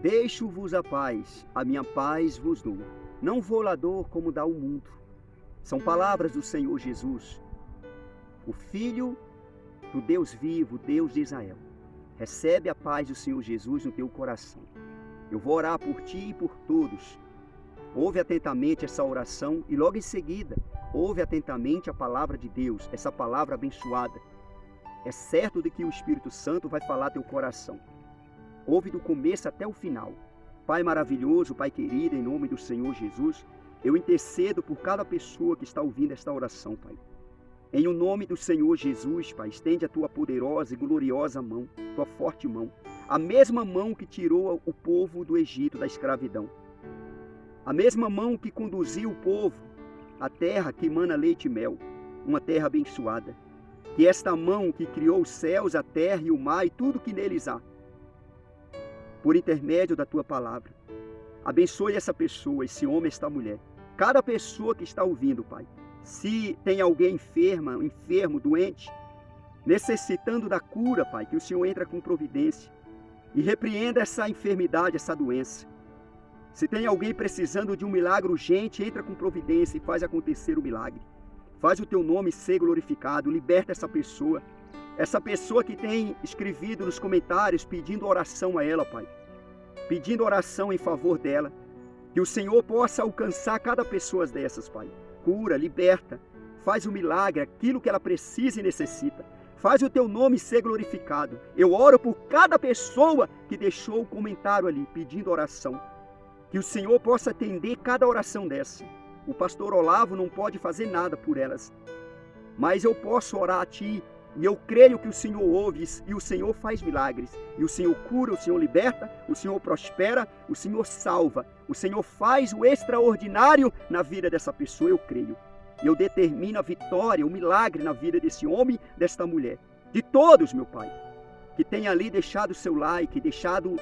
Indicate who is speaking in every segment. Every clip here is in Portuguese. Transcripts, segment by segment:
Speaker 1: Deixo-vos a minha paz vos dou. Não vou lá dor como dá o mundo. São palavras do Senhor Jesus, o Filho do Deus vivo, Deus de Israel. Recebe a paz do Senhor Jesus no teu coração. Eu vou orar por ti e por todos. Ouve atentamente essa oração e logo em seguida, ouve atentamente a palavra de Deus, essa palavra abençoada. É certo de que o Espírito Santo vai falar teu coração. Ouve do começo até o final. Pai maravilhoso, Pai querido, em nome do Senhor Jesus, eu intercedo por cada pessoa que está ouvindo esta oração, Pai. Em o nome do Senhor Jesus, Pai, estende a tua poderosa e gloriosa mão, tua forte mão, a mesma mão que tirou o povo do Egito, da escravidão. A mesma mão que conduziu o povo à terra que emana leite e mel, uma terra abençoada. Que esta mão que criou os céus, a terra e o mar e tudo que neles há, por intermédio da tua palavra, abençoe essa pessoa, esse homem, esta mulher. Cada pessoa que está ouvindo, Pai. Se tem alguém enfermo, doente, necessitando da cura, Pai, que o Senhor entra com providência e repreenda essa enfermidade, essa doença. Se tem alguém precisando de um milagre urgente, entra com providência e faz acontecer o milagre. Faz o teu nome ser glorificado, liberta essa pessoa. Essa pessoa que tem escrevido nos comentários pedindo oração a ela, Pai. Pedindo oração em favor dela. Que o Senhor possa alcançar cada pessoa dessas, Pai. Cura, liberta, faz o milagre, aquilo que ela precisa e necessita. Faz o teu nome ser glorificado. Eu oro por cada pessoa que deixou o comentário ali pedindo oração. Que o Senhor possa atender cada oração dessa. O pastor Olavo não pode fazer nada por elas. Mas eu posso orar a Ti. E eu creio que o Senhor ouve e o Senhor faz milagres. E o Senhor cura, o Senhor liberta, o Senhor prospera, o Senhor salva. O Senhor faz o extraordinário na vida dessa pessoa, eu creio. Eu determino a vitória, o milagre na vida desse homem, desta mulher. De todos, meu Pai, que tem ali deixado o seu like, deixado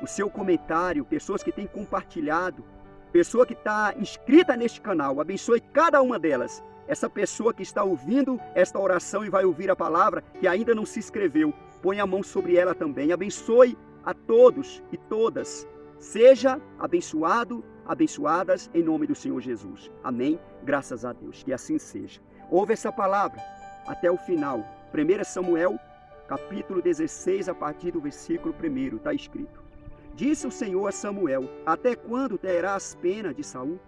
Speaker 1: o seu comentário, pessoas que têm compartilhado, pessoa que está inscrita neste canal, abençoe cada uma delas. Essa pessoa que está ouvindo esta oração e vai ouvir a palavra, que ainda não se inscreveu, põe a mão sobre ela também. Abençoe a todos e todas. Seja abençoado, abençoadas em nome do Senhor Jesus. Amém? Graças a Deus. Que assim seja. Ouve essa palavra até o final. 1 Samuel, capítulo 16, a partir do versículo 1, está escrito. Disse o Senhor a Samuel: até quando terás pena de Saul?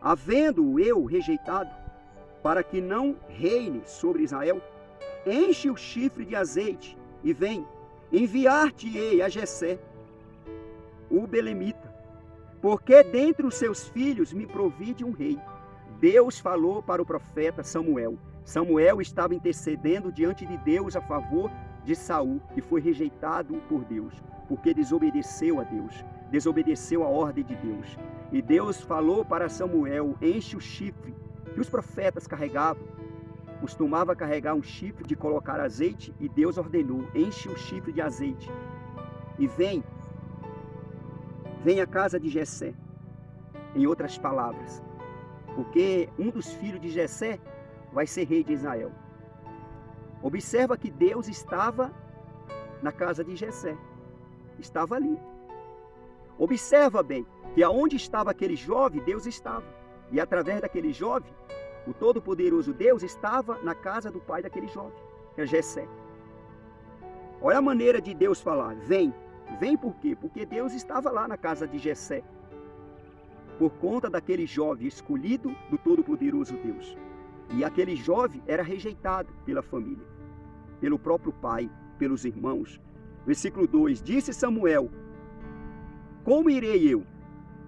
Speaker 1: Havendo-o eu rejeitado, para que não reine sobre Israel? Enche o chifre de azeite e vem, enviar-te-ei a Jessé, o belemita, porque dentre os seus filhos me provide um rei. Deus falou para o profeta Samuel. Samuel estava intercedendo diante de Deus a favor de Saul, que foi rejeitado por Deus, porque desobedeceu a Deus, desobedeceu a ordem de Deus. E Deus falou para Samuel: enche o chifre que os profetas carregavam. Costumava carregar um chifre de colocar azeite, e Deus ordenou: enche o chifre de azeite e vem à casa de Jessé. Em outras palavras, porque um dos filhos de Jessé vai ser rei de Israel. Observa que Deus estava na casa de Jessé, estava ali. Observa bem que aonde estava aquele jovem, Deus estava. E através daquele jovem, o Todo-Poderoso Deus estava na casa do pai daquele jovem, que é Jessé. Olha a maneira de Deus falar: vem. Vem por quê? Porque Deus estava lá na casa de Jessé, por conta daquele jovem escolhido do Todo-Poderoso Deus. E aquele jovem era rejeitado pela família, pelo próprio pai, pelos irmãos. Versículo 2: disse Samuel: como irei eu?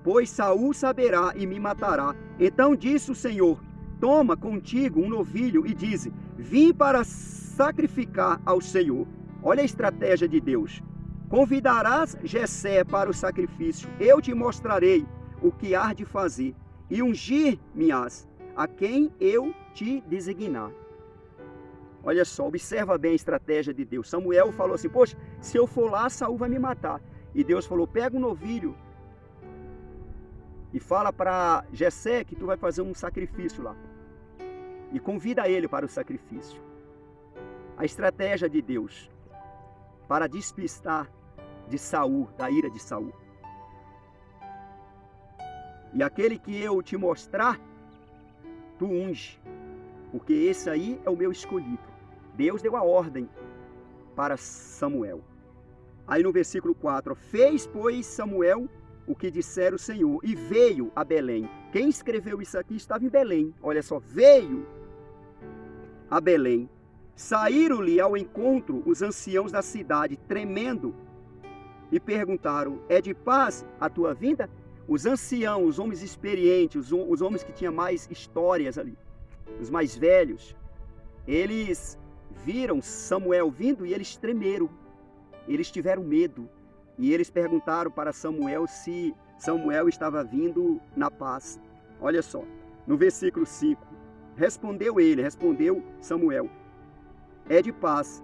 Speaker 1: Pois Saul saberá e me matará. Então disse o Senhor: toma contigo um novilho e dize: vim para sacrificar ao Senhor. Olha a estratégia de Deus. Convidarás Jessé para o sacrifício, eu te mostrarei o que há de fazer, e ungir-me-ás a quem eu te designar. Olha só, observa bem a estratégia de Deus. Samuel falou assim: poxa, se eu for lá, Saul vai me matar. E Deus falou: pega um novilho e fala para Jessé que tu vai fazer um sacrifício lá. E convida ele para o sacrifício. A estratégia de Deus para despistar de Saul, da ira de Saul. E aquele que eu te mostrar, tu unge, porque esse aí é o meu escolhido. Deus deu a ordem para Samuel. Aí no versículo 4, fez, pois, Samuel o que dissera o Senhor, e veio a Belém. Quem escreveu isso aqui estava em Belém. Olha só, veio a Belém. Saíram-lhe ao encontro os anciãos da cidade, tremendo, e perguntaram, é de paz a tua vinda? Os anciãos, os homens experientes, os homens que tinham mais histórias ali, os mais velhos, eles viram Samuel vindo e eles tremeram, eles tiveram medo. E eles perguntaram para Samuel se Samuel estava vindo na paz. Olha só, no versículo 5, respondeu Samuel, é de paz,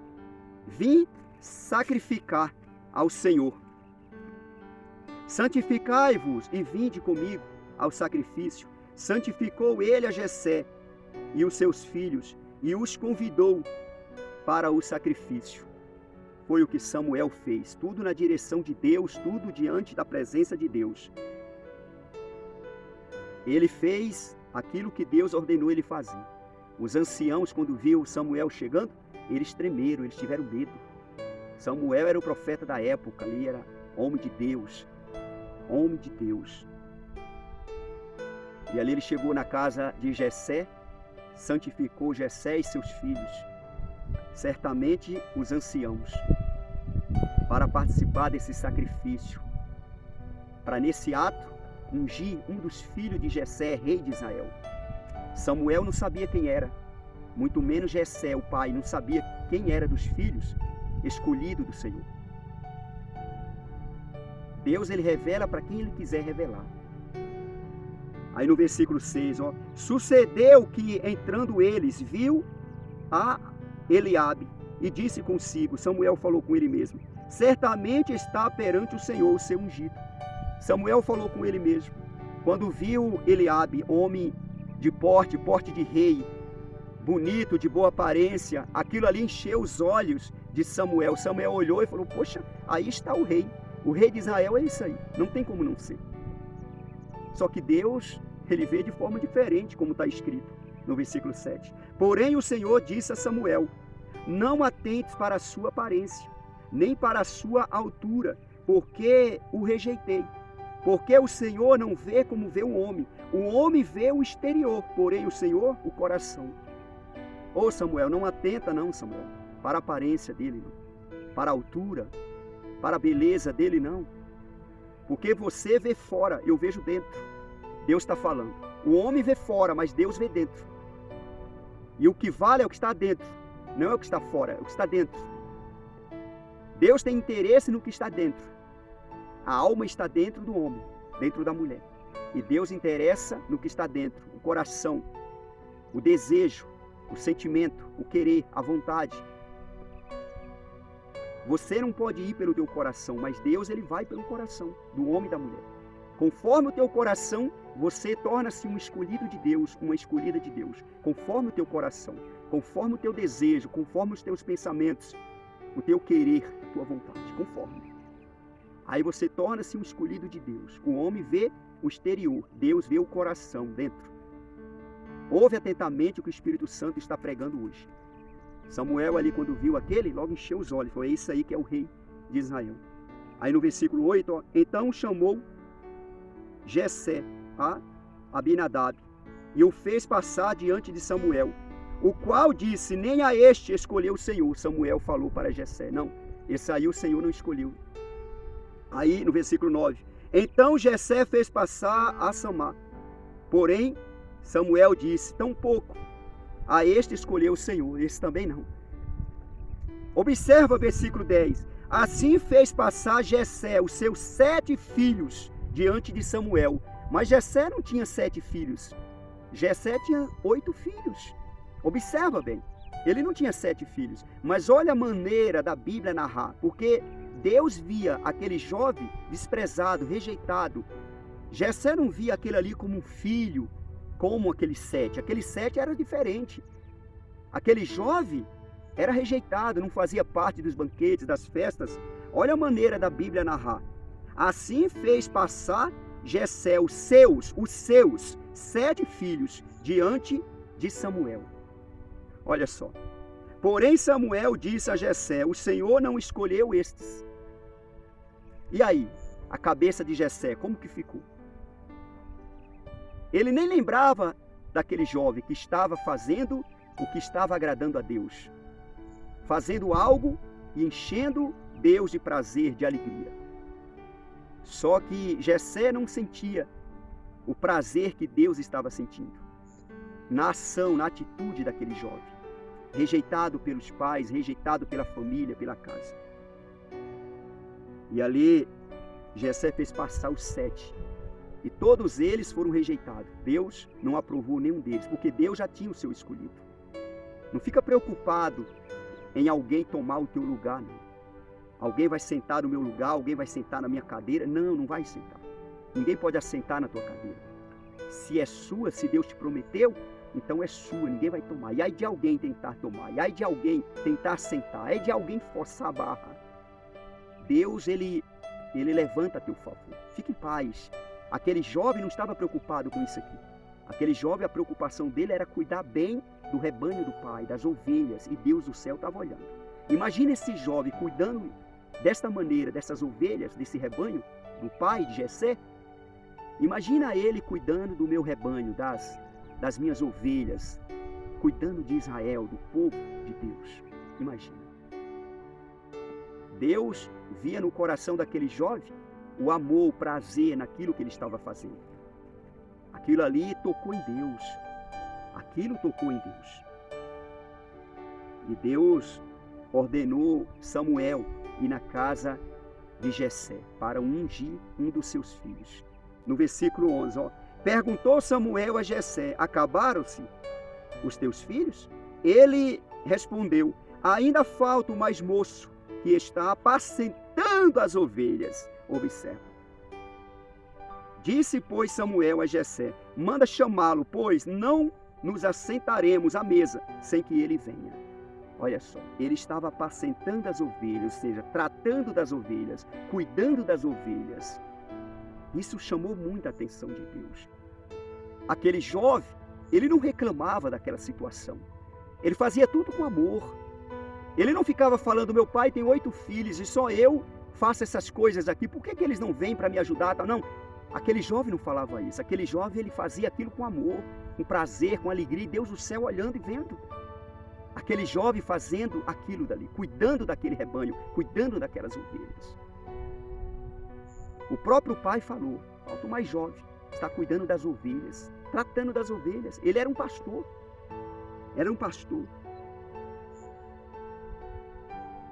Speaker 1: vim sacrificar ao Senhor. Santificai-vos e vinde comigo ao sacrifício. Santificou ele a Jessé e os seus filhos e os convidou para o sacrifício. Foi o que Samuel fez, tudo na direção de Deus, tudo diante da presença de Deus. Ele fez aquilo que Deus ordenou ele fazer. Os anciãos, quando viram Samuel chegando, eles tremeram, eles tiveram medo. Samuel era o profeta da época, ali era homem de Deus, homem de Deus. E ali ele chegou na casa de Jessé, santificou Jessé e seus filhos, certamente os anciãos, para participar desse sacrifício, para nesse ato ungir um dos filhos de Jessé, rei de Israel. Samuel não sabia quem era, muito menos Jessé, o pai, não sabia quem era dos filhos escolhidos do Senhor. Deus, ele revela para quem ele quiser revelar. Aí no versículo 6, ó, sucedeu que entrando eles, viu a Eliabe e disse consigo, Samuel falou com ele mesmo, certamente está perante o Senhor o seu ungido. Samuel falou com ele mesmo. Quando viu Eliabe, homem de porte de rei, bonito, de boa aparência, aquilo ali encheu os olhos de Samuel. Samuel olhou e falou, poxa, aí está o rei de Israel, é isso aí, não tem como não ser. Só que Deus, ele vê de forma diferente, como está escrito no versículo 7. Porém o Senhor disse a Samuel, não atentes para a sua aparência, nem para a sua altura, porque o rejeitei. Porque o Senhor não vê como vê o homem vê o exterior, porém o Senhor o coração. Ô Samuel, não atenta não, Samuel, para a aparência dele, não. Para a altura, para a beleza dele, não. Porque você vê fora, eu vejo dentro. Deus está falando. O homem vê fora, mas Deus vê dentro. E o que vale é o que está dentro, não é o que está fora, é o que está dentro. Deus tem interesse no que está dentro. A alma está dentro do homem, dentro da mulher. E Deus interessa no que está dentro, o coração, o desejo, o sentimento, o querer, a vontade. Você não pode ir pelo teu coração, mas Deus, ele vai pelo coração do homem e da mulher. Conforme o teu coração, você torna-se um escolhido de Deus, uma escolhida de Deus. Conforme o teu coração, conforme o teu desejo, conforme os teus pensamentos, o teu querer, a tua vontade, conforme. Aí você torna-se um escolhido de Deus. O homem vê o exterior, Deus vê o coração dentro. Ouve atentamente o que o Espírito Santo está pregando hoje. Samuel ali, quando viu aquele, logo encheu os olhos. Foi esse aí que é o rei de Israel. Aí no versículo 8, ó, então chamou Jessé a Abinadab e o fez passar diante de Samuel, o qual disse, nem a este escolheu o Senhor. Samuel falou para Jessé, não, esse aí o Senhor não escolheu. Aí no versículo 9, então Jessé fez passar a Samá, porém Samuel disse, tampouco a este escolheu o Senhor, esse também não. Observa o versículo 10, assim fez passar Jessé os seus 7 filhos diante de Samuel, mas Jessé não tinha 7 filhos, Jessé tinha 8 filhos. Observa bem, ele não tinha 7 filhos, mas olha a maneira da Bíblia narrar, porque Deus via aquele jovem desprezado, rejeitado. Jessé não via aquele ali como um filho, como aqueles 7. Aqueles 7 era diferente. Aquele jovem era rejeitado, não fazia parte dos banquetes, das festas. Olha a maneira da Bíblia narrar. Assim fez passar Jessé os seus 7 filhos diante de Samuel. Olha só. Porém Samuel disse a Jessé: o Senhor não escolheu estes. E aí, a cabeça de Jessé, como que ficou? Ele nem lembrava daquele jovem que estava fazendo o que estava agradando a Deus, fazendo algo e enchendo Deus de prazer, de alegria. Só que Jessé não sentia o prazer que Deus estava sentindo na ação, na atitude daquele jovem, rejeitado pelos pais, rejeitado pela família, pela casa. E ali Jessé fez passar os 7. E todos eles foram rejeitados. Deus não aprovou nenhum deles, porque Deus já tinha o seu escolhido. Não fica preocupado em alguém tomar o teu lugar, não. Alguém vai sentar no meu lugar, alguém vai sentar na minha cadeira. Não, não vai sentar. Ninguém pode assentar na tua cadeira. Se é sua, se Deus te prometeu, então é sua, ninguém vai tomar. E aí de alguém tentar tomar, e aí de alguém tentar sentar, aí de alguém forçar a barra. Deus, ele levanta a teu favor. Fique em paz. Aquele jovem não estava preocupado com isso aqui. Aquele jovem, a preocupação dele era cuidar bem do rebanho do pai, das ovelhas, e Deus do céu estava olhando. Imagina esse jovem cuidando desta maneira, dessas ovelhas, desse rebanho do pai de Jessé. Imagina ele cuidando do meu rebanho, das minhas ovelhas, cuidando de Israel, do povo de Deus. Imagina. Deus via no coração daquele jovem o amor, o prazer naquilo que ele estava fazendo. Aquilo ali tocou em Deus. Aquilo tocou em Deus. E Deus ordenou Samuel ir na casa de Jessé para ungir um dos seus filhos. No versículo 11, perguntou Samuel a Jessé: acabaram-se os teus filhos? Ele respondeu: ainda falta o mais moço, que está apacentando as ovelhas. Observa. Disse, pois, Samuel a Jessé: manda chamá-lo, pois não nos assentaremos à mesa sem que ele venha. Olha só, ele estava apacentando as ovelhas, ou seja, tratando das ovelhas, cuidando das ovelhas. Isso chamou muita atenção de Deus. Aquele jovem, ele não reclamava daquela situação. Ele fazia tudo com amor. Ele não ficava falando: meu pai tem 8 filhos e só eu faço essas coisas aqui, por que eles não vêm para me ajudar? Não, aquele jovem não falava isso. Aquele jovem, ele fazia aquilo com amor, com prazer, com alegria, e Deus do céu olhando e vendo. Aquele jovem fazendo aquilo dali, cuidando daquele rebanho, cuidando daquelas ovelhas. O próprio pai falou: falta o mais jovem, está cuidando das ovelhas, tratando das ovelhas. Ele era um pastor. Era um pastor.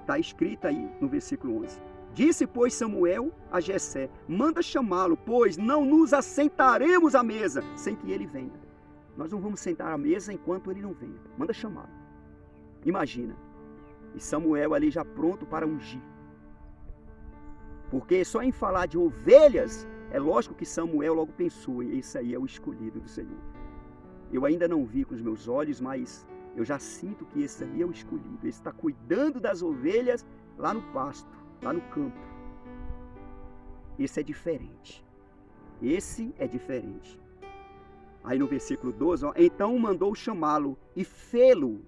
Speaker 1: Está escrito aí no versículo 11. Disse, pois, Samuel a Jessé: manda chamá-lo, pois não nos assentaremos à mesa sem que ele venha. Nós não vamos sentar à mesa enquanto ele não venha. Manda chamá-lo. Imagina. E Samuel ali já pronto para ungir. Porque só em falar de ovelhas, é lógico que Samuel logo pensou: esse aí é o escolhido do Senhor. Eu ainda não vi com os meus olhos, mas eu já sinto que esse aí é o escolhido. Ele está cuidando das ovelhas lá no pasto, lá no campo. Esse é diferente. Esse é diferente. Aí no versículo 12, então mandou chamá-lo e fê-lo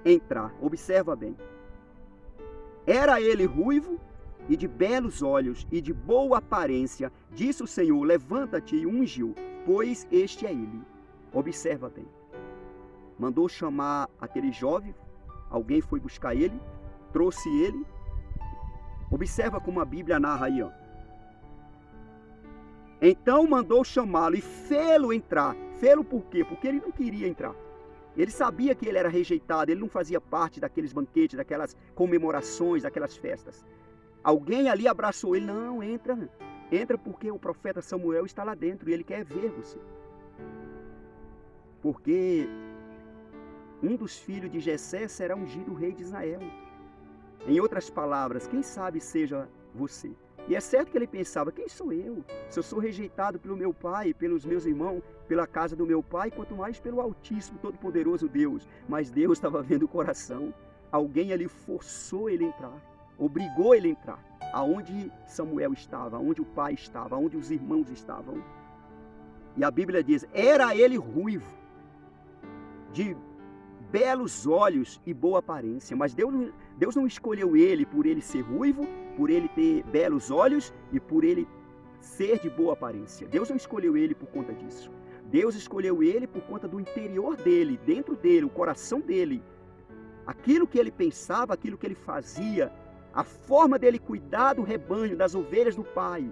Speaker 1: entrar. Observa bem. Era ele ruivo e de belos olhos e de boa aparência. Disse o Senhor: levanta-te e unge-o, pois este é ele. Observa bem. Mandou chamar aquele jovem, alguém foi buscar ele, trouxe ele. Observa como a Bíblia narra aí, Então mandou chamá-lo e fê-lo entrar. Fê-lo por quê? Porque ele não queria entrar. Ele sabia que ele era rejeitado, ele não fazia parte daqueles banquetes, daquelas comemorações, daquelas festas. Alguém ali abraçou ele: não, entra. Entra porque o profeta Samuel está lá dentro e ele quer ver você. Porque um dos filhos de Jessé será ungido rei de Israel. Em outras palavras, quem sabe seja você. E é certo que ele pensava: quem sou eu? Se eu sou rejeitado pelo meu pai, pelos meus irmãos, pela casa do meu pai, quanto mais pelo Altíssimo, Todo-Poderoso Deus. Mas Deus estava vendo o coração. Alguém ali forçou ele a entrar. obrigou ele a entrar aonde Samuel estava, aonde o pai estava, aonde os irmãos estavam. E a Bíblia diz, era ele ruivo, de belos olhos e boa aparência. Mas Deus não escolheu ele por ele ser ruivo, por ele ter belos olhos e por ele ser de boa aparência. Deus não escolheu ele por conta disso. Deus escolheu ele por conta do interior dele, dentro dele, o coração dele. Aquilo que ele pensava, aquilo que ele fazia, a forma dele cuidar do rebanho, das ovelhas do pai,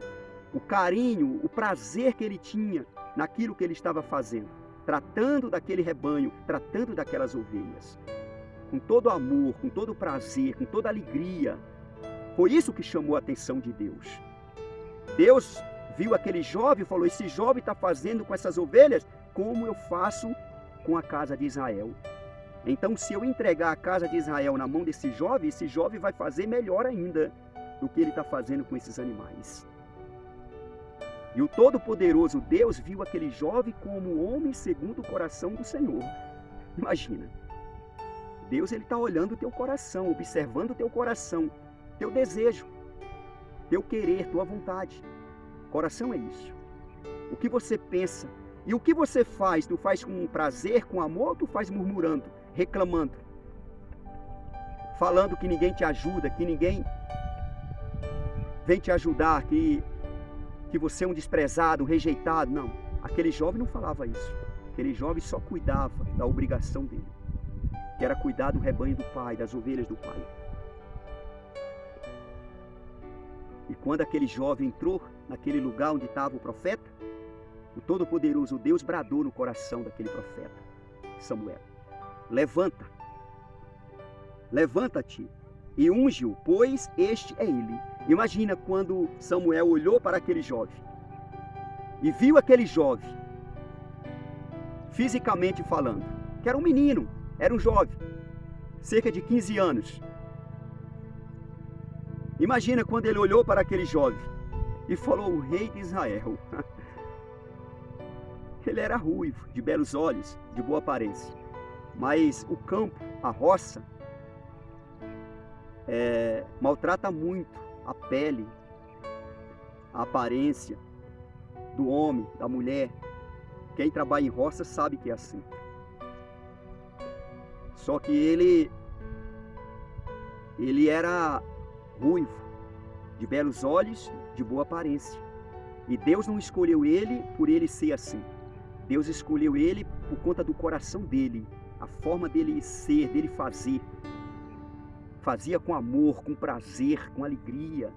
Speaker 1: o carinho, o prazer que ele tinha naquilo que ele estava fazendo, tratando daquele rebanho, tratando daquelas ovelhas, com todo amor, com todo prazer, com toda alegria. Foi isso que chamou a atenção de Deus. Deus viu aquele jovem e falou, esse jovem está fazendo com essas ovelhas como eu faço com a casa de Israel. Então, se eu entregar a casa de Israel na mão desse jovem, esse jovem vai fazer melhor ainda do que ele está fazendo com esses animais. E o Todo-Poderoso Deus viu aquele jovem como homem segundo o coração do Senhor. Imagina, Deus está olhando o teu coração, observando o teu coração, teu desejo, teu querer, tua vontade. Coração é isso. O que você pensa e o que você faz, tu faz com prazer, com amor, ou tu faz murmurando, reclamando, falando que ninguém te ajuda, que ninguém vem te ajudar, que você é um desprezado, um rejeitado. Não, aquele jovem não falava isso. Aquele jovem só cuidava da obrigação dele, que era cuidar do rebanho do pai, das ovelhas do pai. E quando aquele jovem entrou naquele lugar onde estava o profeta, o Todo-Poderoso Deus bradou no coração daquele profeta, Samuel, levanta-te e unge-o, pois este é ele. Imagina quando Samuel olhou para aquele jovem e viu aquele jovem, fisicamente falando, que era um menino, era um jovem, cerca de 15 anos. Imagina quando ele olhou para aquele jovem e falou, o rei de Israel. Ele era ruivo, de belos olhos, de boa aparência. Mas o campo, a roça, maltrata muito a pele, a aparência do homem, da mulher. Quem trabalha em roça sabe que é assim. Só que ele era ruivo, de belos olhos, de boa aparência. E Deus não escolheu ele por ele ser assim. Deus escolheu ele por conta do coração dele, a forma dele ser, dele fazer. Fazia com amor, com prazer, com alegria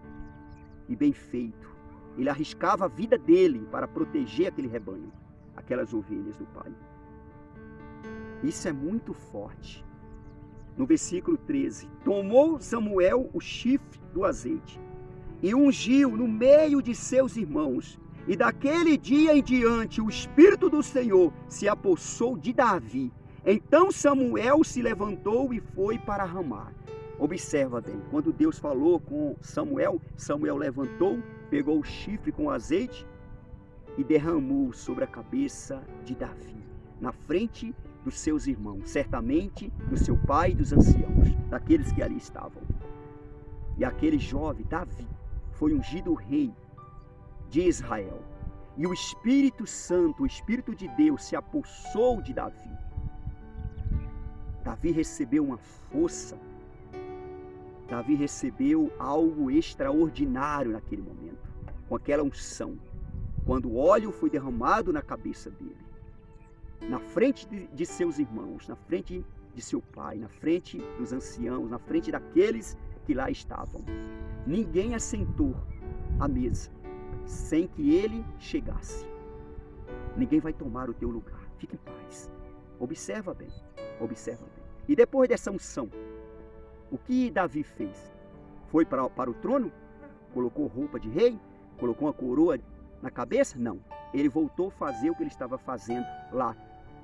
Speaker 1: e bem feito. Ele arriscava a vida dele para proteger aquele rebanho, aquelas ovelhas do pai. Isso é muito forte. No versículo 13, tomou Samuel o chifre do azeite e ungiu no meio de seus irmãos. E daquele dia em diante o Espírito do Senhor se apossou de Davi. Então Samuel se levantou e foi para Ramá. Observa bem, quando Deus falou com Samuel, Samuel levantou, pegou o chifre com azeite e derramou sobre a cabeça de Davi, na frente dos seus irmãos, certamente do seu pai e dos anciãos, daqueles que ali estavam. E aquele jovem, Davi, foi ungido rei de Israel. E o Espírito Santo, o Espírito de Deus se apossou de Davi. Davi recebeu uma força. Davi recebeu algo extraordinário naquele momento, com aquela unção, quando o óleo foi derramado na cabeça dele, na frente de seus irmãos, na frente de seu pai, na frente dos anciãos, na frente daqueles que lá estavam. Ninguém assentou à mesa sem que ele chegasse. Ninguém vai tomar o teu lugar. Fique em paz. Observa bem, observa bem. E depois dessa unção, o que Davi fez? Foi para o trono? Colocou roupa de rei? Colocou uma coroa na cabeça? Não. Ele voltou a fazer o que ele estava fazendo lá,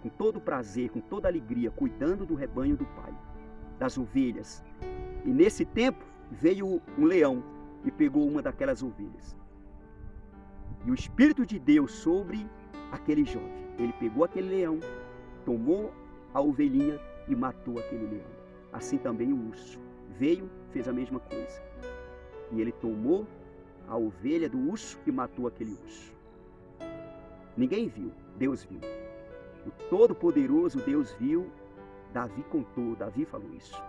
Speaker 1: com todo prazer, com toda alegria, cuidando do rebanho do pai, das ovelhas. E nesse tempo veio um leão e pegou uma daquelas ovelhas. E o Espírito de Deus sobre aquele jovem. Ele pegou aquele leão, tomou a ovelhinha e matou aquele leão. Assim também o urso veio, fez a mesma coisa. E ele tomou a ovelha do urso e matou aquele urso. Ninguém viu, Deus viu. O Todo-Poderoso Deus viu, Davi contou, Davi falou isso.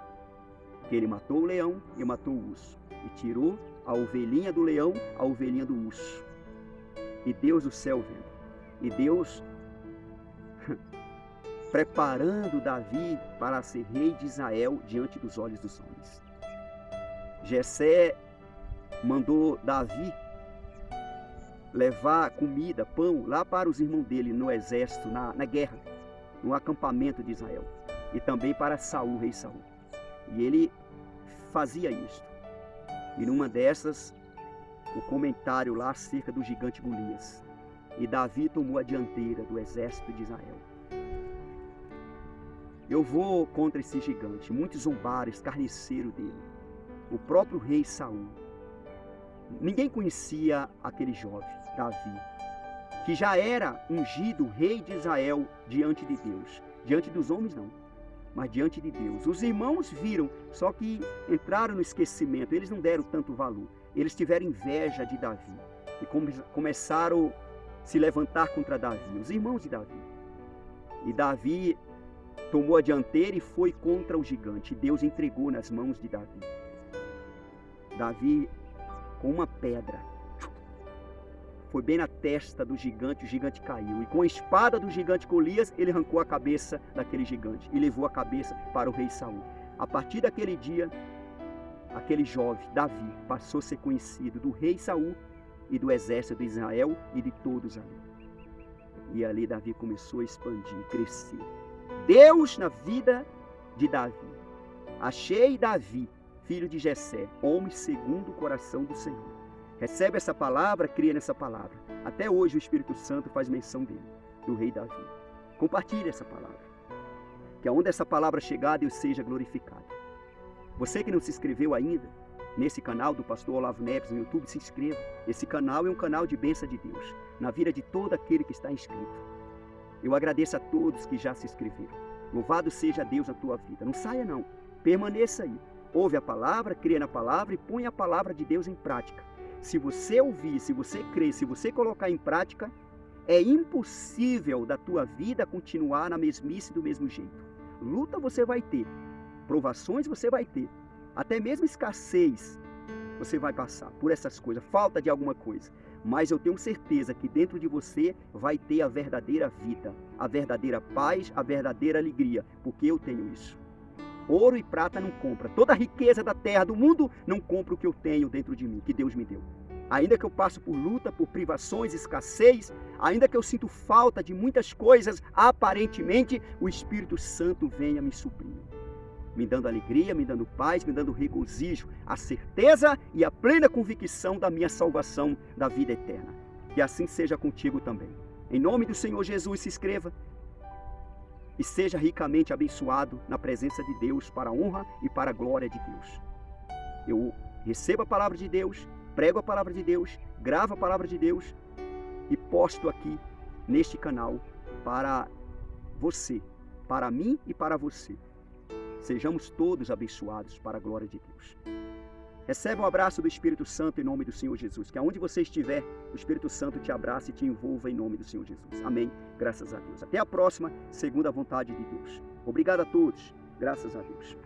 Speaker 1: Que ele matou o leão e matou o urso. E tirou a ovelhinha do leão, a ovelhinha do urso. E Deus do céu vendo. E Deus preparando Davi para ser rei de Israel diante dos olhos dos homens. Jessé mandou Davi levar comida, pão, lá para os irmãos dele no exército, na guerra, no acampamento de Israel. E também para Saul, rei Saul. E ele fazia isto. E numa dessas, o comentário lá acerca do gigante Golias. E Davi tomou a dianteira do exército de Israel. Eu vou contra esse gigante. Muitos zombaram, escarneceram dele. O próprio rei Saul. Ninguém conhecia aquele jovem, Davi, que já era ungido rei de Israel diante de Deus. Diante dos homens não, mas diante de Deus. Os irmãos viram, só que entraram no esquecimento. Eles não deram tanto valor. Eles tiveram inveja de Davi e começaram a se levantar contra Davi, os irmãos de Davi. E Davi tomou a dianteira e foi contra o gigante. Deus entregou nas mãos de Davi. Davi, com uma pedra, foi bem na testa do gigante, o gigante caiu. E com a espada do gigante Golias, ele arrancou a cabeça daquele gigante e levou a cabeça para o rei Saul. A partir daquele dia, aquele jovem, Davi, passou a ser conhecido do rei Saul e do exército de Israel e de todos ali. E ali Davi começou a expandir, crescer. Deus na vida de Davi. Achei Davi, filho de Jessé, homem segundo o coração do Senhor. Recebe essa palavra, cria nessa palavra. Até hoje o Espírito Santo faz menção dele, do rei Davi. Compartilhe essa palavra. Que aonde essa palavra chegar, Deus seja glorificado. Você que não se inscreveu ainda nesse canal do pastor Olavo Neves no YouTube, se inscreva. Esse canal é um canal de bênção de Deus, na vida de todo aquele que está inscrito. Eu agradeço a todos que já se inscreveram. Louvado seja Deus na tua vida. Não saia não, permaneça aí. Ouve a palavra, crê na palavra e põe a palavra de Deus em prática. Se você ouvir, se você crer, se você colocar em prática, é impossível da tua vida continuar na mesmice do mesmo jeito. Luta você vai ter, provações você vai ter, até mesmo escassez você vai passar por essas coisas, falta de alguma coisa. Mas eu tenho certeza que dentro de você vai ter a verdadeira vida, a verdadeira paz, a verdadeira alegria, porque eu tenho isso. Ouro e prata não compra. Toda a riqueza da terra, do mundo, não compra o que eu tenho dentro de mim, que Deus me deu. Ainda que eu passe por luta, por privações, escassez, ainda que eu sinto falta de muitas coisas, aparentemente, o Espírito Santo venha me suprir. Me dando alegria, me dando paz, me dando regozijo, a certeza e a plena convicção da minha salvação, da vida eterna. Que assim seja contigo também. Em nome do Senhor Jesus, se inscreva e seja ricamente abençoado na presença de Deus, para a honra e para a glória de Deus. Eu recebo a palavra de Deus, prego a palavra de Deus, gravo a palavra de Deus e posto aqui neste canal para você, para mim e para você. Sejamos todos abençoados para a glória de Deus. Receba um abraço do Espírito Santo em nome do Senhor Jesus. Que aonde você estiver, o Espírito Santo te abrace e te envolva em nome do Senhor Jesus. Amém. Graças a Deus. Até a próxima, segundo a vontade de Deus. Obrigado a todos. Graças a Deus.